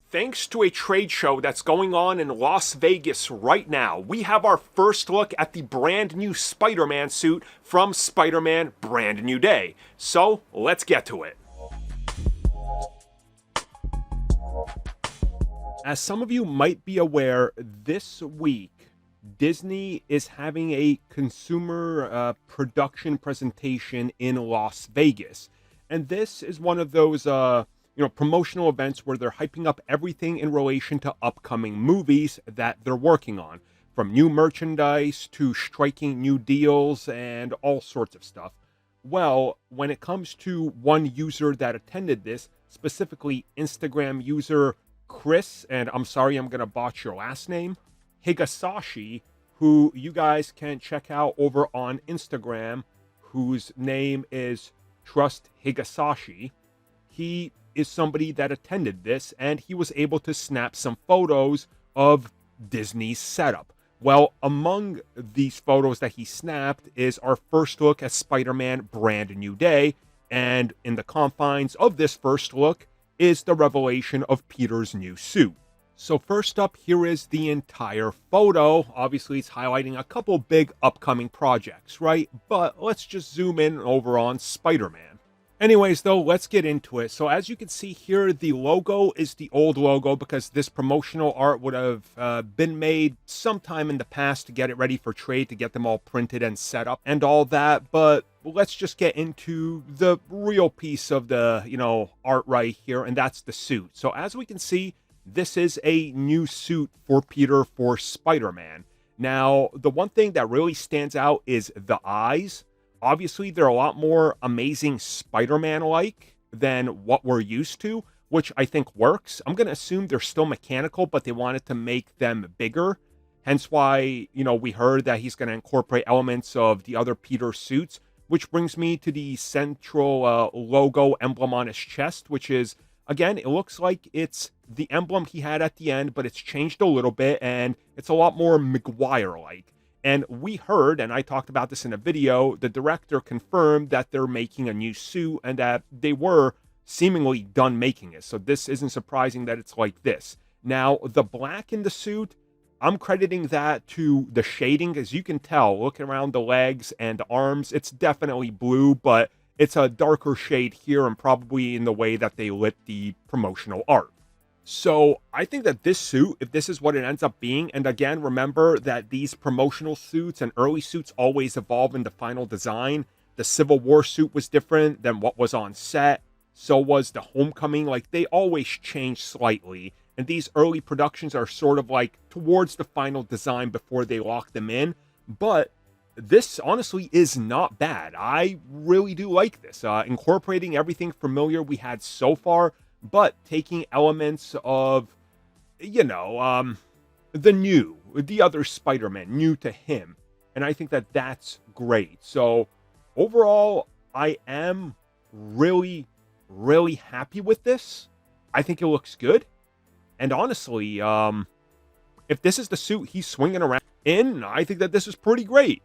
Thanks to a trade show that's going on in Las Vegas right now, we have our first look at the brand new Spider-Man suit from Spider-Man Brand New Day. So, let's get to it. As some of you might be aware, this week, Disney is having a consumer production presentation in Las Vegas. And this is one of those promotional events where they're hyping up everything in relation to upcoming movies that they're working on, from new merchandise to striking new deals and all sorts of stuff. Well, when it comes to one user that attended this, specifically Instagram user Chris, and I'm sorry I'm going to botch your last name, Higasashi, who you guys can check out over on Instagram, whose name is Trust Higasashi. He is somebody that attended this, and he was able to snap some photos of Disney's setup. Well, among these photos that he snapped is our first look at Spider-Man Brand New Day, and in the confines of this first look is the revelation of Peter's new suit. So first up, here is the entire photo. Obviously, it's highlighting a couple big upcoming projects, right? But let's just zoom in over on Spider-Man. Anyways, though, let's get into it. So as you can see here, the logo is the old logo because this promotional art would have been made sometime in the past to get it ready for trade, to get them all printed and set up and all that. But let's just get into the real piece of the, art right here, and that's the suit. So as we can see, this is a new suit for Peter for Spider-Man. Now, the one thing that really stands out is the eyes. Obviously, they're a lot more Amazing Spider-Man-like than what we're used to, which I think works. I'm going to assume they're still mechanical, but they wanted to make them bigger. Hence why, we heard that he's going to incorporate elements of the other Peter suits, which brings me to the central logo emblem on his chest, which is, again, it looks like it's the emblem he had at the end, but it's changed a little bit, and it's a lot more Maguire-like. And we heard, and I talked about this in a video, the director confirmed that they're making a new suit and that they were seemingly done making it. So this isn't surprising that it's like this. Now, the black in the suit, I'm crediting that to the shading. As you can tell, looking around the legs and the arms, it's definitely blue, but it's a darker shade here and probably in the way that they lit the promotional art. So I think that this suit, if this is what it ends up being, and again, remember that these promotional suits and early suits always evolve in the final design. The Civil War suit was different than what was on set. So was the Homecoming. Like, they always change slightly. And these early productions are sort of like towards the final design before they lock them in. But this honestly is not bad. I really do like this. Incorporating everything familiar we had so far, but taking elements of, the other Spider-Man, new to him. And I think that that's great. So overall, I am really, really happy with this. I think it looks good. And honestly, if this is the suit he's swinging around in, I think that this is pretty great.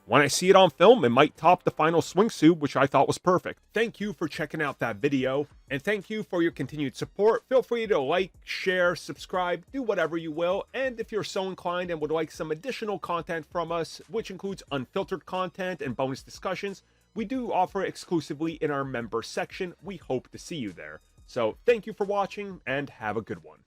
When I see it on film, it might top the final swimsuit, which I thought was perfect. Thank you for checking out that video, and thank you for your continued support. Feel free to like, share, subscribe, do whatever you will, and if you're so inclined and would like some additional content from us, which includes unfiltered content and bonus discussions, we do offer exclusively in our member section. We hope to see you there. So thank you for watching, and have a good one.